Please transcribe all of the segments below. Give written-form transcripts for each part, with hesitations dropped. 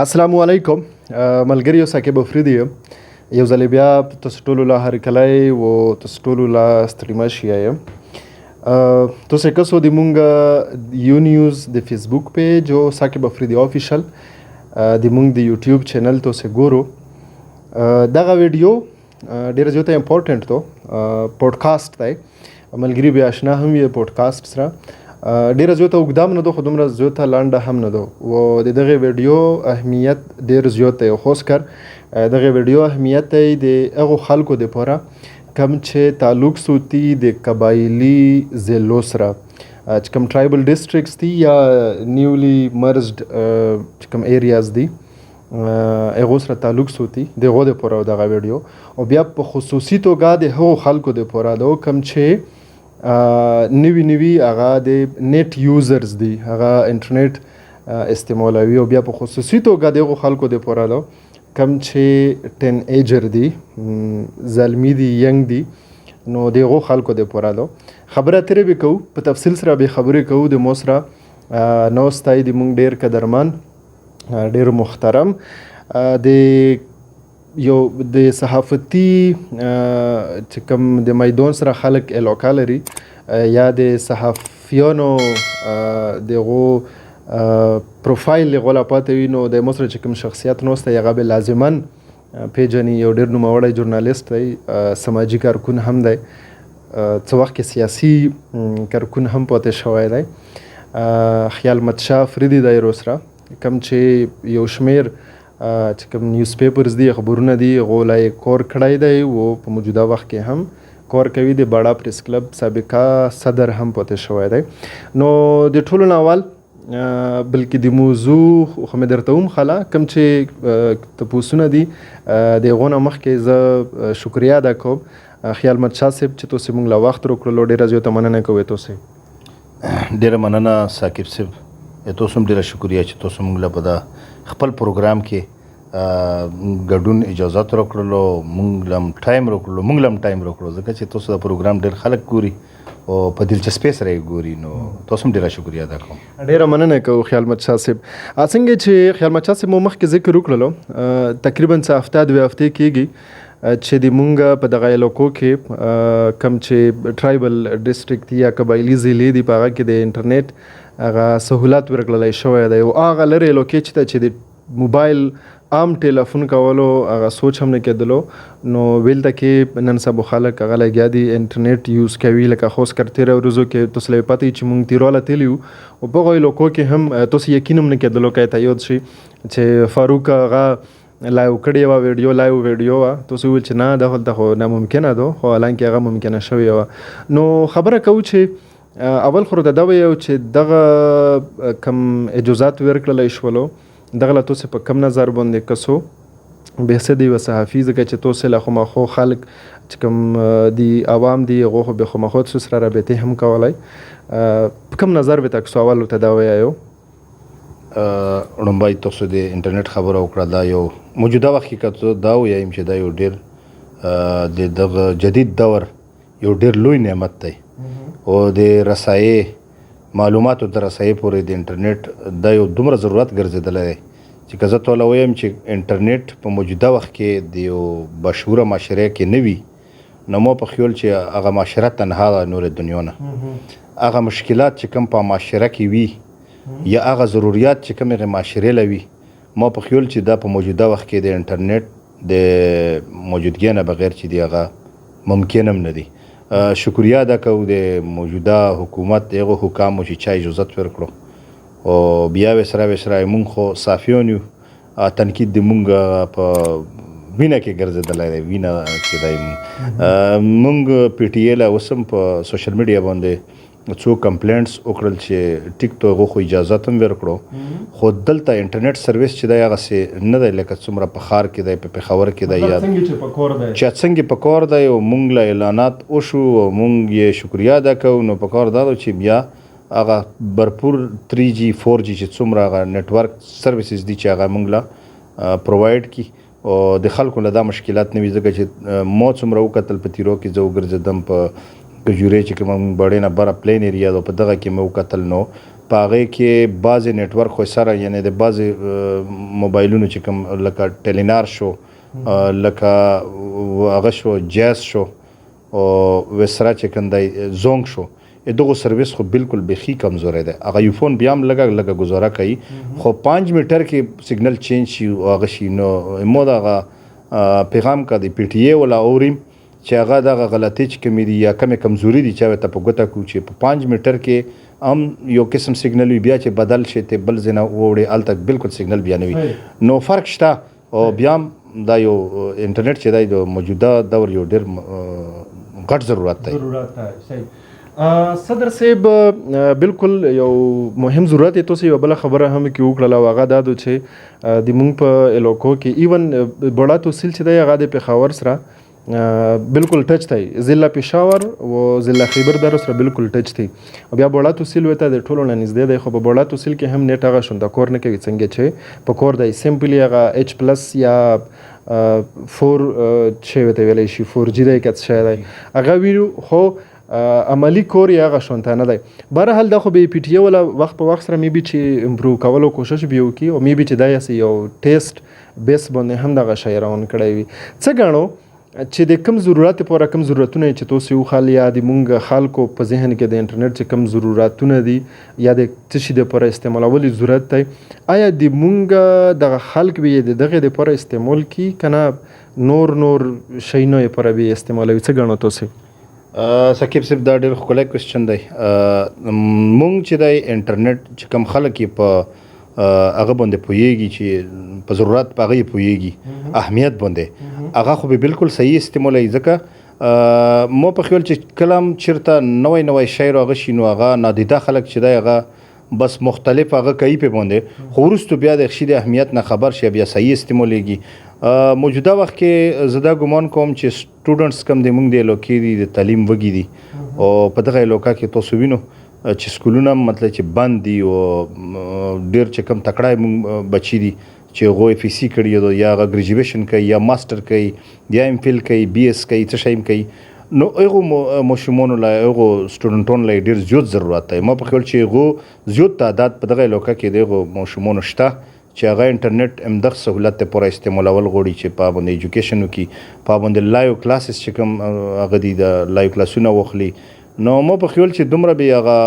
السلام علیکم ملګریو ساکب افریدی یم یو ځل بیا تاسو ټولو له هرکلی و تاسو ټولو له ستړي مه یم تاسو کسو د مونږ یو نیوز د فیسبوک پیج او ساکب افریدی آفیشل د مونږ د یوټیوب چینل تاسو ګورو دغه ویډیو ډیر زیاته امپورټنت تو پودکاسټ دی ملګری بیا آشنا هم یې پودکاسټ سره ډیره زیاته اوږده هم نه ده خو دومره زیاته لنډه هم نه ده و د دغې ویډیو اهمیت ډیر زیات دی خاص کر دغې ویډیو اهمیت دی د هغو خلکو دپاره کم چې تعلق ساتي د قبایلي ضلعو سره چې کوم ټرایبل ډسټرکټس دي یا نیولی مرجډ چې کوم ایریاز دي هغو سره تعلق ساتي د هغو دپاره دغه ویډیو او بیا په خصوصي توګه د هغو خلکو دپاره ده کوم چې نوی هغه د نیټ یوزرز دي هغه انټرنیټ استعمالوي او بیا په خصوصي توګه دغه خلکو دپاره ده کم چې ټین ایجر دي زلمی دي ینګ دي نو دغه خلکو دپاره ده خبره ترې به کوو په تفصیل سره به خبرې کوو د مو سره ناستای د مونږ ډیر قدرمن ډیر محترم د یو د صحافتي چې کوم د میدان سره خلک علاقه لري یا د صحافیانو دغه پروفایل غولا پاتې وي نو د مو سره چې کوم شخصیت نوسته هغه به لازما پیژني یو ډیر نوموړی ژورنالیست دی سماجي کارکون هم دی څه وخت کې سیاسي کارکون هم پاتې شوی دی خیال مدشاه افریدي دی روسره کوم چې یو شمیر چې کوم نیوز پیپرز دي خبرونه دي غولای کور کړی دی او په موجوده وخت کې هم کور کوي د باړه پریس کلب سابقه صدر هم پاتې شوی دی نو د ټولو نه اول بلکې د موضوع خو مې درته ومخله کوم چې تپوسونه دي د هغو نه مخکې زه شکریه ادا کوم خیال مدشاه صاحب چې تاسو موږ له وخت راکړلو ډېره زیاته مننه کوو تاسو ډېره مننه ساقب صاحب تاسو هم ډېره شکریه چې تاسو موږ له په دا خپل پروګرام کې ګډون اجازت راکړلو موږ لم ټایم راکړلو ځکه چې تاسو دا پروګرام ډېر خلک ګوري او په دلچسپۍ سره یې ګوري نو تاسو هم ډېره شکریه ادا کوم ډېره مننه کوو خیال مدشاه صاحب څنګه چې خیال مدشاه صاحب مو مخکې ذکر وکړلو تقریبا څه هفته دوه هفتې کېږي چې د مونږ په دغه علاقو کې کم چې ټرایبل ډسټرکټ یا قبایلي ضلعې دي په هغه کې د انټرنیټ هغه سهولت ورکړلی شوی دی او هغه لرې علاقې چې د موبایل عام ټیلیفون کولو هغه سوچ هم نه کېدلو نو ویلته کې نن سبا خلک هغه لګیا دي انټرنیټ یوز کوي لکه خاص کر تیره ورځو کې تاسو له پاتې چې مونږ تیروله تللی وو او په هغو علاقو کې هم تاسو یقین هم نه کېدلو که ته یاد شي چې فاروق هغه لایو کړې وه ویډیو وه تاسو ویل چې نه دا هلته خو ناممکنه ده خو حالانکې هغه ممکنه شوې وه نو خبره کوو چې اول خو دا ویو چې دغه کم اجازات ورکړلی شولو دغه له تاسو په کم نظر باندې کسو بحث دی و صحافي ځکه چې تاسو له خو خلک چې کوم دی عوام دی هغو خو به خو سره رابطې هم کولی په کم نظر به تاسو اول ته دا ویایو لومبی تاسو د انټرنیټ خبره وکړه دا یو موجوده وخت کې که دا ووایم چې دا یو ډېر د دغه جدید دور یو ډېر لوی نعمت دی او د رسایې معلوماتو د رسایې پورې د انټرنیټ دا یو دومره ضرورت ګرځېدلی دی چې که زه ټوله ویم چې انټرنیټ په موجوده وخت کې د یو بشوره معاشره کې نه وي نو ما په خیال چې هغه معاشره تنها ده نورې دنیا نه هغه مشکلات چې کوم په معاشره کې وي یا هغه ضروریات چې کوم هغې معاشرې له وي ما په خیال چې دا په موجوده وخت کې د انټرنیټ د موجودګۍ نه بغیر چې دی هغه ممکن هم نه دی شکریه ادا کوو د موجوده حکومت دغه حکامو چې چا اجازت ورکړو او بیا وسره مونږ خو صافیان یو تنقید د مونږ په وینه کې ګرځېدلی دی وینه کې دی مونږ پی ټي ای له اوس هم په سوشل میډیا باندې څو کمپلینټس وکړل چې ټیک تو هغو خو اجازت هم ورکړو خو دلته انټرنیټ سروس چې دی هغسې نه دی لکه څومره په ښار کې دی په پېښور کې دی یا چې څنګه په کار دی او مونږ له اعلانات وشو او مونږ یې شکریه ادا کوو نو په کار دا ده چې بیا هغه برپور 3G 4G چې څومره هغه نیټورک سروسز دي چې هغه مونږ له پرووایډ کړي او د خلکو له دا مشکلات نه وي ځکه چې ما څومره وکتل په تیرو کې زه وګرځېدم په کجورې چې کوم بړې نه بره پلین ایریا ده په دغه کې مې وکتل نو په هغې کې بعضې نیټورک خو سره یعنې د بعضې موبایلونو چې کوم لکه ټیلینار شو لکه هغه شو جیس شو او وسرا چې کوم دی زونګ شو دغه سرویس خو بالکل بیخي کمزوری دی. هغه ایفون بیا هم لږه گزاره کوي خو 5 میټر کې سیګنل چینج شي او هغه شي نو مو دغه پیغام کا د پی ټی ای ولا اوریم چې هغه دغه غلطي چې کومې دي یا کومې کمزوري دي چې ته په ګوته کړو چې په 5 میټر کې هم یو قسم سیګنل وي بیا چې بدل شي ته بل ځای نه ووړي هلته بالکل سیګنل بیا نه وي نو فرق شته او بیا هم دا یو انټرنیټ چې دی د موجوده دور یو ډېر غټ ضرورت دی. صحیح صدر صاحب بالکل یو مهم ضرورت یې تاسو یو بله خبره هم کې وکړله او هغه دا ده چې د مونږ په علاقو کې ایون بڑا تحصیل چې دی هغه د پېښور سره بالکل ټچ دی ضلع پېښور او ضلع خیبر در سره بالکل ټچ دی او بیا بڑا تحصیل ورته د ټولو نه نږدې دی خو په بڑا تحصیل کې هم نیټ هغه شونده کور نه کوي څنګه چې په کور دی سمپلی هغه ایچ پلس یا 4 چې ورته ویلی شي 4G دی که څه شی دی هغه وي خو عملی کور یا هغه شونته نه دی. بهرحال دا خو به پی ټی ای ولا وخت په وخت سره میبي چې امپروو کولو کوشش به وکړي او میبي چې دا یاسې یو ټیسټ بیس باندې هم دغه شی راون کړی وي. څه ګڼو چې د کم ضرورت پوره کم ضرورتونه چې تاسو وخال یا د مونږ خلکو په ذهن کې د انټرنیټ چې کم ضرورتونه دي یا د څه شي دپاره استعمالول ضرورت دی آیا د مونږ دغه خلک به د دغې دپاره استعمال کي که نه نور شیونه یې پاره به استعمالوي؟ څه ګڼو تاسو؟ سکیب صاحب دا ډېر ښکلی کوېسچن دی. مونږ چې دی انټرنیټ چې کوم خلک یې په هغه باندې پوهېږي چې په ضرورت په هغه یې پوهېږي اهمیت باندې هغه خو به بالکل صحیح استعمالوي ځکه مو په خیال چې کله هم چېرته نوی شی راغه شي نو هغه نادیده خلک چې دی هغه بس مختلف هغه کوي په باندې خو وروستو بیا د هغې د اهمیت نه خبر شي بیا صحیح استعمالېږي. موجوده وخت کې زه دا ګمان کوم چې سټوډنټس کم د مونږ د علاقې دي د تعلیم وږي دي او په دغه علاقه کې تاسو وینو چې سکولونه مطلب چې بند دي او ډېر چې کم تکړه مونږ بچي دي چې هغوی اف سی کړي یا هغه ګریجویشن کوي یا ماسټر کوي یا ام فل کوي بی اس کوي څه شی کوي نو هغو ماشومانو لا هغو سټوډنټانو لا ډېر زیات ضرورت دی. ما په خیال چې هغو زیات تعداد په دغه علاقه کې د هغو ماشومانو شته چې هغه انټرنیټ همدغه سهولت ته پوره استعمالول غواړي چې په باندې ایجوکیشن وکړي په باندې لایو کلاسز چې کوم هغه دي د لایو کلاسونه واخلي نو ما په خیال چې دومره به هغه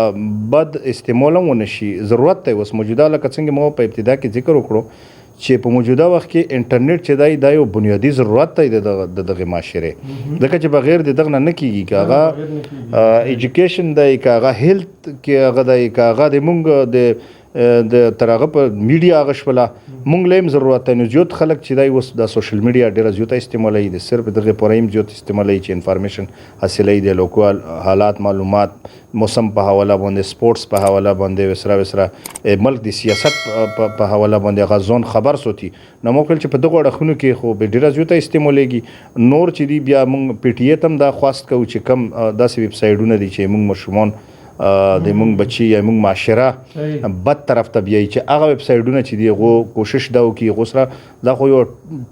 بد استعمال هم ونه شي. ضرورت دی اوس موجوده لکه څنګه ما په ابتدا کې ذکر وکړو چې په موجوده وخت کې انټرنیټ چې دی دا یو بنیادي ضرورت دی د دغه معاشرې ځکه چې بغیر د دغه نه کېږي که هغه ایجوکیشن دی که هغه هیلث کې هغه دی که هغه د مونږ د تر هغه په میډیا هغه شوله مونږ له هم ضرورت دی. نو زیات خلک چې دی اوس د سوشل میډیا ډېره زیاته استعمالوي د صرف دغې پوره هم زیات استعمالوي چې انفارمیشن حاصلوي د لوکال حالات معلومات موسم په حواله باندې سپورټس په حواله باندې وسره ملک د سیاست په حواله باندې هغه ځان خبر ساتي نو موږ ویل چې په دغو اړخونو کې خو به ډېره زیاته استعمالېږي. نور چې دي بیا مونږ پی ټی ای ته هم دا خواست کوو چې کم داسې ویب سایډونه دي چې مونږ ماشومان د مونږ بچي یا مونږ معاشره بد طرف ته بیایي چې هغه ویب سایډونه چې دي هغو کوشش دا وکړي هغو سره دا خو یو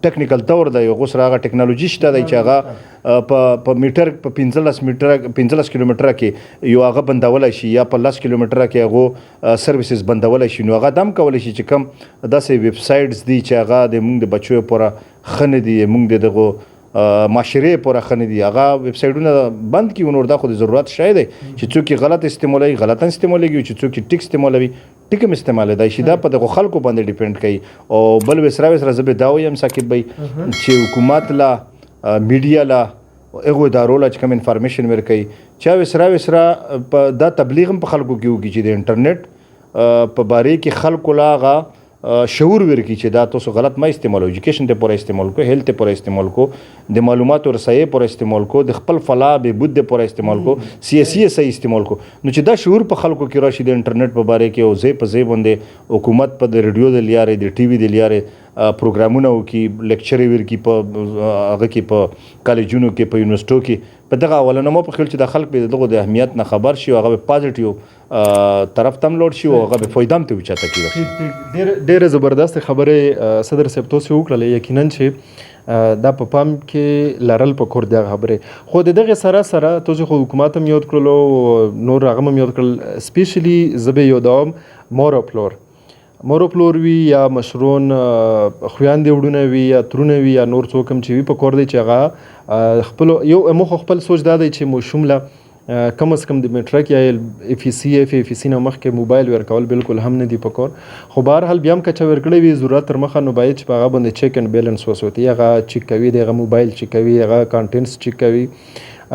ټکنیکل دور دی هغو سره هغه ټکنالوژي شته دی چې هغه په میټر په 15 کیلومتره کې یو هغه بندولی شي یا په 10 کیلومتره کې هغو سرویسز بندولی شي نو هغه دم کولی شي چې کم داسې ویب سایډز دي چې هغه د مونږ د بچیو پوره ښه نه دي مونږ د دغو معاشرې پوره ښه نه دي هغه ویب سایډونه بند کړي نور دا خو د ضرورت شی دی چې څوک یې غلط استعمالوي غلطا استعمالېږي چې څوک یې ټیک استعمالوي ټیک هم استعمالېدای شي دا په دغو خلکو باندې ډیپینډ کوي. او بل وسره زه به دا وایم ساقب بھائی چې حکومت لا میډیا لا هغو ادارو لا چې کوم انفارمیشن ورکوي چا وسره دا تبلیغ هم په خلکو کې وکړي چې د انټرنیټ په باره کې خلکو لا هغه شعور ورکړي چې دا تاسو غلط ما استعمالوي ایجوکیشن ته پوره استعمال کو هیلث ته پوره استعمال کو د معلوماتو رسایي پوره استعمال کو د خپل فلاح بهبود ته پوره استعمال کو سیاسي صحیح استعمال کو نو چې دا شعور په خلکو کې راشي د انټرنیټ په باره کې او ځای په ځای باندې حکومت په د ریډیو د لیارې د ټي وي د لیارې پروګرامونه وکړي لیکچرې ورکړي په هغه کې په کالجونو کې په یونیورسټو کې په دغه اولنه مو په خیال چې د خلک به دغه د اهمیت نه خبر شي او هغه به پازیټیو طرف تم لوړ شي او هغه به فایده هم ته وچاته کیږي. ډېر زبردست خبره صدر صاحب تاسو وکړلې یقینا چې دا په پام کې لرل پکور دی خبره خو دغه سره تاسو خو حکومت هم یاد کړلو نور هغه هم یاد کړل سپیشلی زبې یو دوم مور پلور وی یا مشرون خویاندې وډونه وی یا ترونه وی یا نور څوک هم چې وی پکور دی چې هغه خپل یو مخ خپل سوچ دا دی چې مو شمله کم از کم د میټرک یا اف ای سی نه مخکې موبایل ورکول بالکل هم نه دی پکور خو بهر حال بیا هم کچا ورکړی وي ضرورت تر مخه نو باید چې هغه باندې چیک اینڈ بیلنس وسوتی هغه چیک کوي دغه موبایل چیک کوي هغه کانټینټس چیک کوي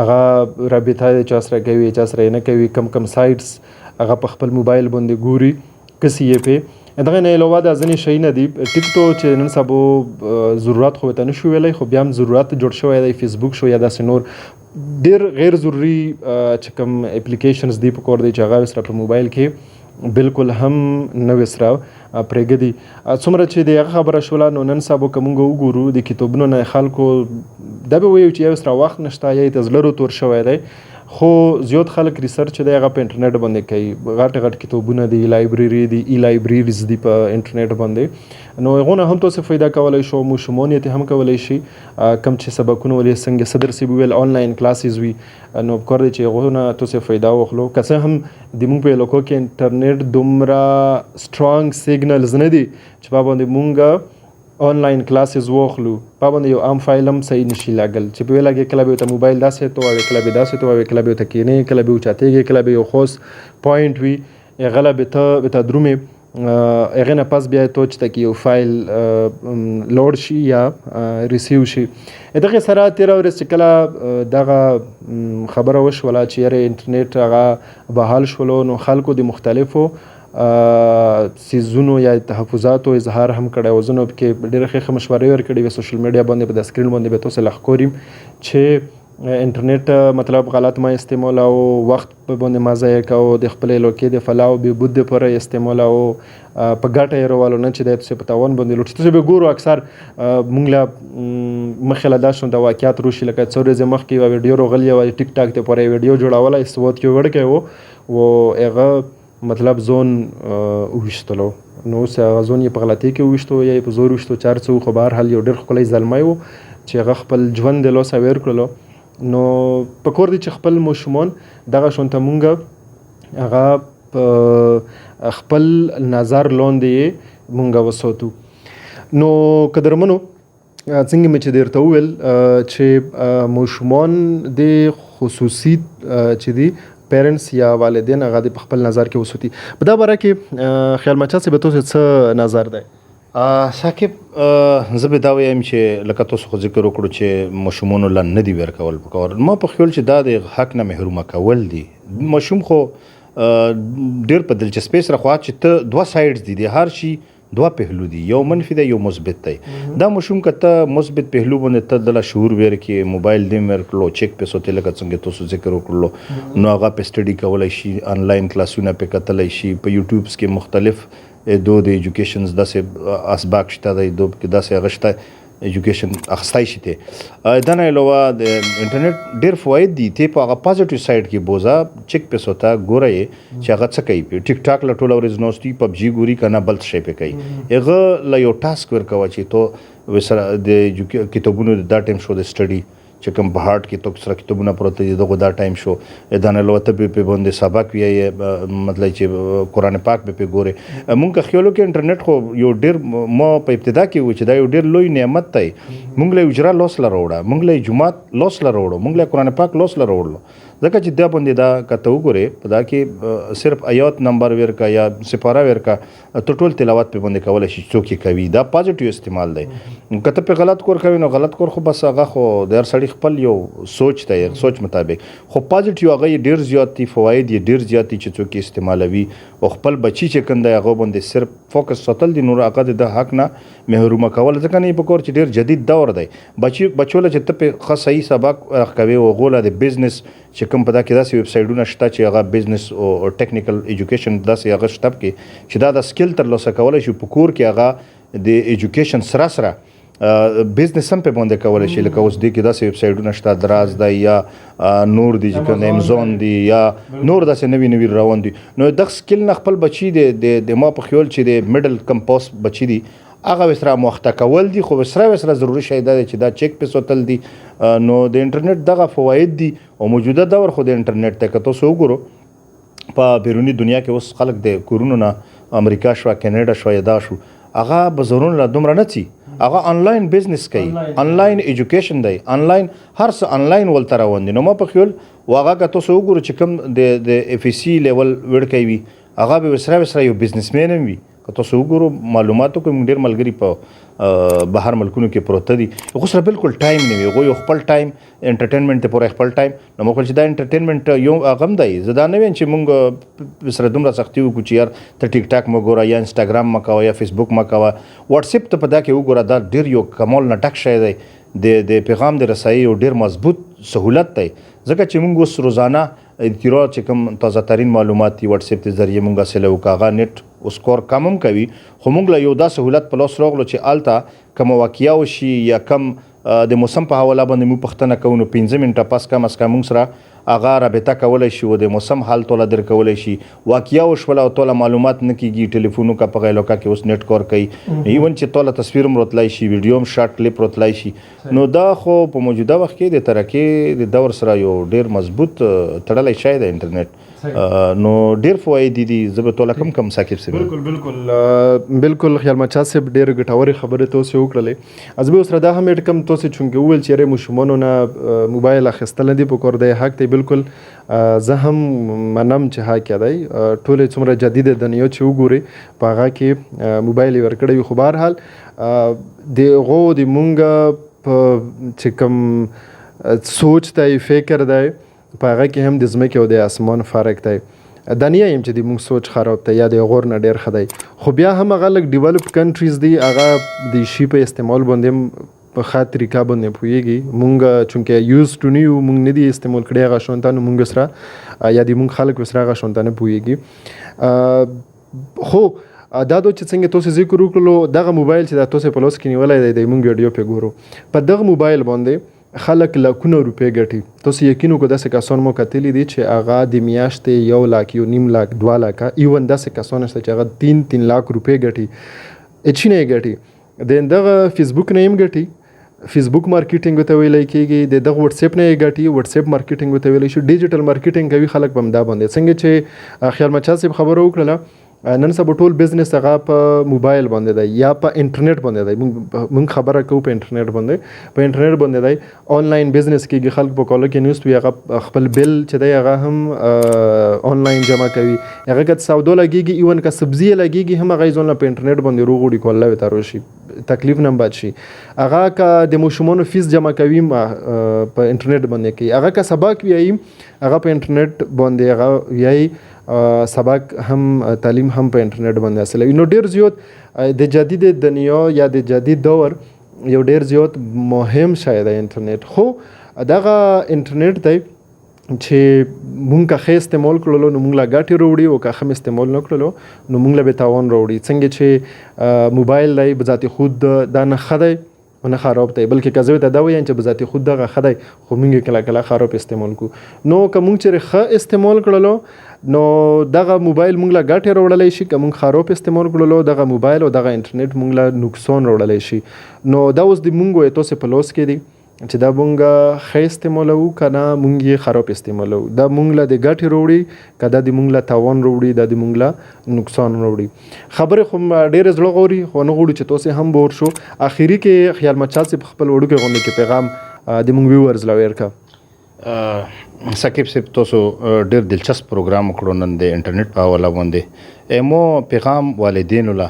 هغه رابطه چا سره کوي چا سره نه کوي کم سایټس هغه په خپل موبایل باندې ګوري کسي یې په دغه نه علاوه د ځینې شي نه دی ټیک ټاک چې نن سبا ضرورت خو ته نشو ویلای خو بیا هم ضرورت جوړ شوی دی فیسبوک شو یا داسې نور ډیر غیر ضروري چې کوم اپلیکیشنز دی په کور دی چې هغه سره په موبایل کې بالکل هم نه وسره پرېږدي څومره چې د خبره شوله نو نن سبا کومګو وګورو د کتابونو نه خلکو دا به وایي چې یو سره وخت نشته یا تزلرو تور شوی دی خو زیات خلک ریسرچ دی هغه په انټرنیټ باندې کوي غټ کتابونه دی لایبرری دی لایبرریز دی په انټرنیټ باندې نو هغه هم تاسو فائدہ کولای شو مو شمونیت هم کولای شي کم چې سبقونه ولې څنګه صدر سی ویل آنلاین کلاسز وی نو کور دی چې هغه نه تاسو فائدہ واخلو که هم د مونږ په لوکو کې انټرنیټ دومره سترونګ سیګنلز نه دی چې په باندې مونږ آنلاین کلاسز واخلو په باندې یو عام فایل هم صحیح نشي لاګل چې په لګي کله به ته موبایل داسې تو او کله به داسې تو او کله به ته کینې کله به چاتېږي کله به یو خوش پوینټ وي غلبه ته درومه هغه نه پاس بیا ته چې تکي یو فایل لوډ شي یا ریسیو شي دغه سره تیر ورځ کله دغه خبره وشوله چې یاره انټرنیټ هغه بحال شولو نو خلکو د مختلفو سیزونو یا تحفظاتو اظهار هم کړی و زنو کې ډېر ښه مشورې ورکړې وې سوشل میډیا باندې په د سکرین باندې به تاسو لخکوریم چې انټرنیټ مطلب غلط ما استعمال او وخت په باندې ما ضایع کوو د خپل لوکې د فلاو به بود پر استعمال او په ګټه یې روالو نه چې د تاسو په تاوان باندې لوټ تاسو به ګورو اکثر مونږ لا مخله دا شون د واقعیت روشي لکه څورې مخ کې ویډیو روغلی او ټیک ټاک ته پرې ویډیو جوړاوله استوات کې وړ کې و هغه مطلب زون وشتلو نو سه زون یې په غلطي کې وشتو یا په زور وشتو چار څو خو بهر حال یو ډېر خپل ځلمای وو چې هغه خپل ژوند د لوس اویر کړلو نو په کور دي چې خپل مشمون دغه شونته مونږ هغه خپل نظر لاندې مونږ وسوتو نو قدرمنو څنګه مې چې درته وویل چې مشمون د خصوصي چې دی پیرنټس یا والدین هغه د خپل نظر کې وسوتي په دا باره کې خیال مچا څه به تاسو څه نظر دی ثاقب زه به دا وایم چې لکه تاسو خو ذکر وکړو چې ماشومانو لا نه دي ورکول پکار ما په خیال چې دا د حق نه محرومه کول دي ماشوم خو ډېر په دلچسپۍ سره خو چې ته دوه سایډز دي هر شي دوه پهلو دي یو منفي دی یو مثبت دی دا مشوم کته مثبت پهلو باندې ته د شعور ور کې موبایل دې ورکلو چیک په سوتل لکه څنګه تاسو ذکر وکړلو نو هغه په سټډي کولای شي آنلاین کلاسونه په کتلای شي په یوټیوبس کې مختلف د ایجوکیشنز داسې اسباق شته د کې داسې غشته ایجوکیشن اخستای شي ته دا نه علاوه د انټرنیټ ډېر فواید دي ته په هغه پازیټیو سایډ کې بوزا چیک په سوتا ګورئ چې هغه څه کوي په ټیک ټاک لټول ورځ نوستي پبجی ګوري کنه بل څه په کوي هغه لا یو ټاسک ورکوي چې تو وسره د کتابونو دا ټیم شو د سټډي چې کوم په هارت کې تو سره کتابونه پروت دي دغه دا ټایم شو دا نه لوته په باندې سبق وی مطلب چې قران پاک په ګوره مونږ خیالو کې انټرنیټ خو یو ډېر ما په ابتدا کې و چې دا یو ډېر لوی نعمت دی مونږ له اجرا لوس لروړه مونږ له جمعات لوس لروړو مونږ له قران پاک لوس لروړو ځکه چې دا باندې دا کته وګوره په دا کې صرف آیات نمبر ورکا یا سپاره ورکا ټول تلاوت په باندې کول شي څوک کوي دا پازیټیو استعمال دی کته په غلط کور کوي نو غلط کور خو بس هغه خو د هر سړي خپل یو سوچ دی سوچ مطابق خو پازیټیو هغه ډیر زیات دي فواید یې ډیر زیات دي چې څوک استعمالوي او خپل بچی چې کنده هغه باندې صرف فوکس ساتل دي نور هغه د حق نه محرومه کول ځکه نه په کور چې ډیر جدید دور دی بچول چې ته په خاصه سبق کوي او غوله د بزنس چې کوم په دا کې داسې ویب سایټونه شته چې هغه بزنس او ټیکنیکل ایجوکیشن داسې هغه شته کې چې دا د سکل ترلاسه کولای شي په کور کې هغه د ایجوکیشن سره سره بزنس هم په باندې کولای شي. لکه اوس دې کې داسې ویب سایټونه شته دراز دی یا نور دی چې کوم امازون دی یا نور داسې نوي روان دي. نو دغه سکل نه خپل بچي د ما په خیال چې د میډل کمپوس بچي دي هغه وسره مخته کول دي، خو وسره ضروري شی دا چې دا چیک په سوتل دي. نو د انټرنیټ دغه فواید دي او موجوده دور خو د انټرنیټ ته کته سو وګورو په بیرونی دنیا کې اوس خلک د کورونو نه امریکا شو کینیډا شو یا دا شو هغه بزرون لا دومره نه چی هغه انلاین بزنس کوي، انلاین ایجوکیشن دی، انلاین هر څه انلاین ولته روان دي. نو ما په خیال واغه کته سو وګورو چې کوم د اف سی لیول ور کوي هغه به وسره یو بزنسمن وي. که تاسو وګورو معلوماتو کې موږ ډېر ملګري په بهر ملکونو کې پروت دي، خو سره بالکل ټایم نه وي، یو خپل ټایم انټرټینمنټ ته پوره خپل ټایم. نو موږ چې دا انټرټینمنټ یو غم دی زدا نه وین چې موږ سره دومره سختي وکړو چې یار ته ټیک ټاک مګوره یا انسټاګرام مکوه یا فیسبوک مکوه، واتس اپ ته په دا کې وګوره دا ډېر یو کمال نه ټک شی دی. د پیغام د رسایي یو ډېر مضبوط سهولت دی ځکه چې موږ اوس روزانه اطلاع چې کوم تازه ترین معلومات دی واتس اپ ته ذریعه موږ حاصلو کاغه نیټ او سکور کم هم کوي، خو موږ له یو دا سهولت په لاس راغلو چې الته کوم واقعیا وشي یا کم د موسم په حواله باندې موږ پښتنه کوو 15 منټه پس کم اس کم موږ سره هغه رابطه کولای شي او د موسم حال توله در کولای شي. واقعیا وشول او توله معلومات نه کیږي، ټلیفونو کا په غیلو کا کې اوس نیټ کور کوي، ایون چې توله تصویر مرتلای شي، ویډیو هم شارټ کلیپ رتلای شي. نو دا خو په موجوده وخت کې د ترقی د دور سره یو ډیر مضبوط تړلی شی د انټرنیټ. نو ډیر فواید دي زه به توله کم ساکب سي. بالکل خیال مچا صاحب ډیر ګټوري خبره توسه وکړلې. از به اوس را دا هم اډ کم توسه چونګه ویل چې ره مشمونو نه موبایل اخیستل دي په کور دی حق دی. بالکل زه هم منم چې حق دی ټول څومره جدید دنیا چې وګوري په هغه کې موبایل ورکړی خو بهر حال د غو د مونږ په چې کوم سوچ دی فکر دی په هغه کې هم د ځمکې او د اسمان فرق دی. دنیا یم چې د مونږ سوچ خراب دی یا د غور نه ډیر ښه دی، خو بیا هم هغه لږ ډیولپ کنټریز دي هغه د شي په استعمال باندې په ښه طریقه باندې پوهېږي. مونږ چونکې یوز ټو نه یو مونږ نه دي استعمال کړی هغه شونته، نو مونږ سره یا د مونږ خلک سره هغه شونته نه پوهېږي. خو دا دو چې څنګه تاسو ذکر وکړلو دغه موبایل چې دا تاسو په لاس کې نیولی دی د مونږ ویډیو پې ګورو په دغه موبایل باندې خلک لکونه روپۍ ګټي. تاسو یقین وکړو داسې کسان مو کتلي دي چې هغه د میاشتې 1 لاک 1.5 لاک 2 لاکه ایون داسې کسان شته چې هغه 3 لاک روپۍ ګټي، هیڅ نه ګټي. د دغه فیسبوک نه هم ګټي، فیسبوک مارکیټینګ ته ویلی کېږي، د دغه واتس اپ نه یې ګټي، واتس اپ مارکیټینګ ته ویلی شي، ډیجیټل مارکیټینګ کوي خلک په همدا باندې. څنګه چې خیال مچا صاحب خبره وکړله نن سبا ټول بزنس هغه په موبایل باندې دی یا په انټرنیټ باندې دی. موږ خبره کوو په انټرنیټ باندې دی. آنلاین بزنس کېږي، خلک په کاله کې نیوست وي هغه خپل بل چې دی هغه هم آنلاین جمع کوي، هغه که سودا لګېږي ایون که سبزي لګېږي هم هغه یې ځان په انټرنیټ باندې روغ وړي کوله وې تارو شي تکلیف نه بچ شي. هغه که د ماشومانو فیس جمع کوي په انټرنیټ باندې کوي، هغه که سبق ویایي هغه په انټرنیټ باندې هغه ویایي، سبق هم تعلیم هم په انټرنیټ باندې حاصلوي. نو ډیر زیات د جدید دنیا یا د جدید دور یو ډیر زیات مهم شی دی انټرنیټ. خو دغه انټرنیټ دی چې مونږ که ښه استعمال کړلو نو مونږ له ګټې راوړي او که ښه استعمال نه کړلو نو مونږ له به تاوان راوړي. څنګه چې موبایل دی بذات خود دا نه ښه دی و نه خراب دی، بلکې که زه ورته دا ویم چې بذات خود دغه ښه دی خو مونږ کله کله خراب استعمال کوو. نو که مونږ چېرې ښه استعمال کړلو نو دغه موبایل مونږ له ګټې راوړلی شي، که مونږ خراب استعمال کړلو دغه موبایل او دغه انټرنیټ مونږ له نقصان راوړلی شي. نو دا اوس د مونږ تاسو په لاس کې دی چې دا مونږ ښه استعمالوو که نه مونږ یې خراب استعمالوو. دا مونږ له د ګټې راوړي که دا د مونږ له تاوان راوړي، دا د مونږ له نقصان راوړي. خبرې خو ډېرې زړه غوري خو نه غواړو چې تاسې هم بور شو. اخري کې خیال مچا صاحب خپل وړوکی غوندې کې پیغام د مونږ ویورز له ور کړه. ساکب صاحب تاسو ډېر دلچسپ پروګرام وکړو نن د انټرنیټ په حواله باندې. مو پیغام والدینو له،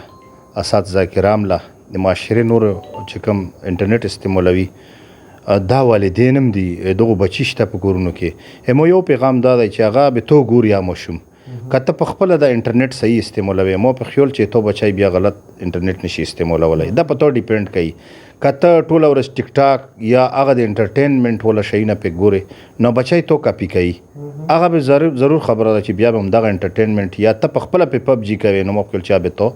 اساتذه کرام له، د معاشرې نور چې کوم انټرنیټ استعمالوي دا والدین هم دي دغه بچي شته په کورونو کې، مو یو پیغام دا دی چې هغه به تو ګور یا ماشوم که ته په خپله د انټرنیټ صحیح استعمالوي، مو په خیال چې تو بچی بیا غلط انټرنیټ نشي استعمالولی. دا په تو ډیپینډ کوي. که ته ټوله ورځ ټیک ټاک یا هغه د انټرټینمنټ والا شیونه پې ګورې نو بچی تو کاپي کوي، هغه به ضرور خبره ده چې بیا به همدغه انټرټینمنټ یا ته په خپله پې پبجي کوې نو مو په خیال چې به تو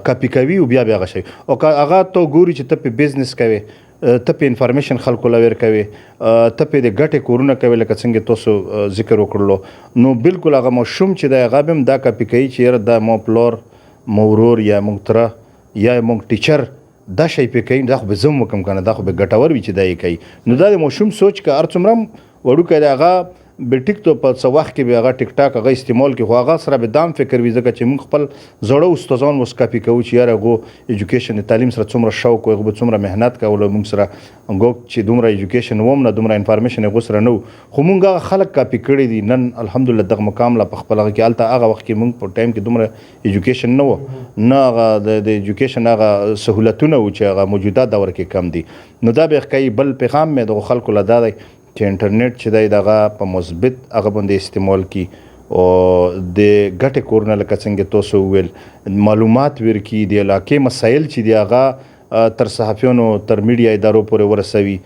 کاپی کوي او بیا هغه شي او هغه ته ګوري چې ته په بزنس کوي ته په انفارمیشن خلکو لور کوي ته په د ګټې کورونه کوي لکه څنګه تاسو ذکر وکړلو نو بالکل هغه مشوم چې د هغه هم دا کاپی کوي چې د مو پلور مورور یا مونږ تره یا مونږ ټیچر دا شی په کوي دا خو به زم وکم کنه دا خو به ګټور وي چې دا یې کوي نو دا د مشوم سوچ که هر څومره وړوکی دی هغه به ټیک ته په څه وخت کې به هغه ټیک ټاک هغه استعمال کړي خو هغه سره به دام فکر وي ځکه چې موږ خپل زړه استادان اوس کاپي کوو چې یاره هغو ایجوکیشن تعلیم سره څومره شوق و هغه به څومره محنت کولو موږ سره هغو چې دومره ایجوکیشن وم نه دومره انفارمیشن هغو سره نه خو موږ هغه خلک کاپي کړي دي نن الحمدلله دغه مقام لا په خپل هغه کې هلته هغه وخت کې موږ په ټایم کې دومره ایجوکیشن نه و نه هغه د ایجوکیشن هغه سهولتونه و چې هغه موجوده دور کې کم دي نو دا به ښکایي بل پیغام مې دغو خلکو له دا دی چې انټرنیټ چې دی دغه په مثبت هغه باندې استعمال کی او د ګټې کورونه لکه څنګه تاسو وویل معلومات ورکړي د علاقې مسایل چې دی هغه تر صحافیانو تر میډیا ادارو پورې ورسوي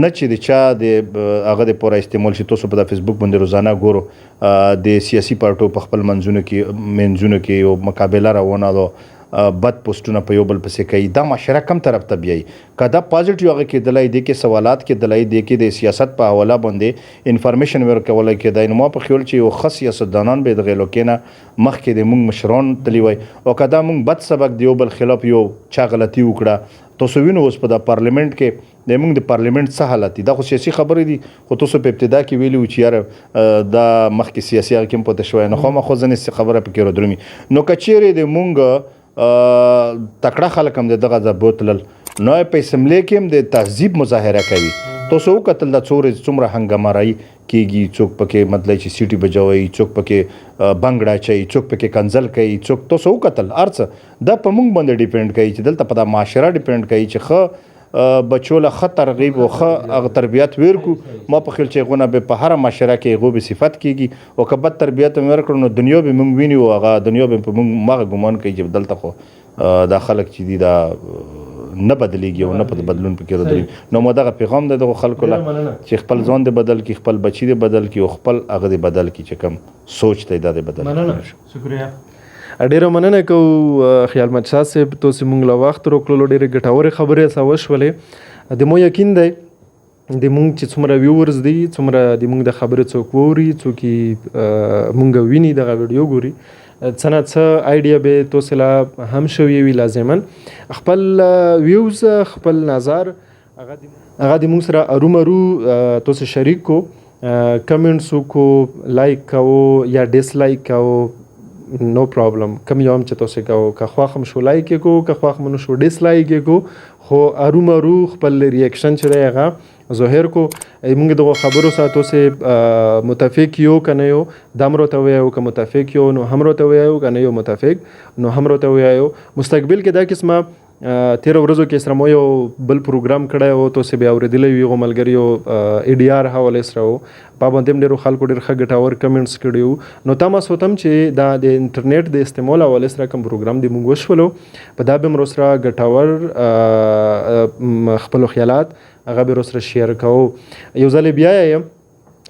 نه چې د چا د هغه د پوره استعمال چې تاسو په د فیسبوک باندې روزانه ګورو د سیاسي پارټو په خپل منځونو کې یو مقابله روانه ده بد پوسټونه په یو بل پسې کوي دا معاشره کم طرف ته بیایي که دا پازیټیو هغه کېدلی دی کې سوالات کېدلی دی کې د سیاست په حواله باندې انفارمیشن ورکولی کېدی نو ما په خیال چې یو ښه سیاستدانان به دغې لوکې نه مخکې د موږ مشران تللی وای او که دا موږ بد سبق د یو بل خلاف یو چا غلطي وکړه تاسو وینو اوس په د پارلیمنټ کې د موږ د پارلیمنټ څه حالت دي دا خو سیاسي خبرې دي خو تاسو په ابتدا کې ویلي و چې یاره دا مخکې سیاسي هغه کې هم پته شوی نو خامخا ځینې خبره پکې رادرومي نو که چیرې د موږ تکړه خلک هم دغه ځای بوتلل نو په اسمبلی کې هم د تهذیب مظاهره کوي تاسو وکتل دا څومره هنګامارایي کېږي څوک پکې مطلب چې سیټي بجوي څوک پکې بنګ اچوي څوک پکې کنځل کوي څوک تاسو وکتل هر څه دا په موږ باندې ډیپینډ کوي چې دلته په دا معاشره ډیپینډ کوي چې ښه بچو له ښه ترغیب او ښه هغه تربیت ورکړو ما په خیال چې هغونه به په هره معاشره کې هغو به صفت کېږي او که بد تربیت هم ورکړو نو دنیا به موږ ویني او هغه دنیا به په موږ هغه ګمان کوي چې دلته خو دا خلک چې دي دا نه بدلیږي او نه په بدلون پکې راځي نو ما دغه پیغام د دغو خلکو له چې خپل ځان دې بدل کړي خپل بچي دې بدل کړي او خپل هغه دې بدل کړي چې کوم سوچ دی دا دې بدل مننه شکریہ ډیره مننه کوو خیال مچا صاحب تاسو موږ له وخت راکړلو ډیره ګټورې خبرې څه وشولې د مو یقین دی د موږ چې څومره ویورز دي څومره د موږ د خبرې څوک ووري څوک موږ ویني دغه ویډیو ګوري څه نه څه آیډیا به تاسو له هم شوی وي لازما خپل ویوز خپل نظر هغه د موږ سره ارومرو تاسو شریک کو کمنټس وکړو لایک کوو یا ډیس لایک کوو نو پرابلم کم یو هم چې تاسو کوو که خوښ هم شو لایک یې کوو که خوښ مو نه شو ډیس لایک یې کوو خو ارومرو خپل ریاکشن چې دی هغه ظاهر کو موږ دغه خبرو سره تاسو متفق یو که نه یو دا هم راته ووایو که متفق یو نو هم راته ووایو که نه یو متفق نو هم راته ووایو مستقبل کې دا قسمه تیره ورځو کې سره مو یو بل پروګرام کړی و تاسو بیا اورېدلی وي هغو ملګریو ای ډي آر حوالې سره و په باندې هم ډېرو خلکو ډېر ښه ګټور کمنټس کړي وو نو تاسو ته هم چې دا د انټرنیټ د استعمال حوالې سره کوم پروګرام دی موږ وشولو په دا به هم سره ګټور خپلو خیالات هغه به سره شیر کوو یو ځل بیا یم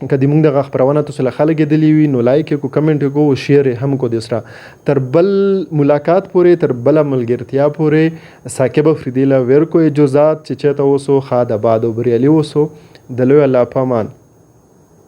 که د موږ دغه خپرونه تاسو له خلک لیدلي وي نو لایک یې کو کمنټ یې کو او شیر یې هم کو د سره تر بل ملاقات پورې تر بله ملګرتیا پورې ثاقب افریدي له ورکو اجازات چې چېرته اوسو ښاد آباد او بریالي اوسو د لوی الله په امان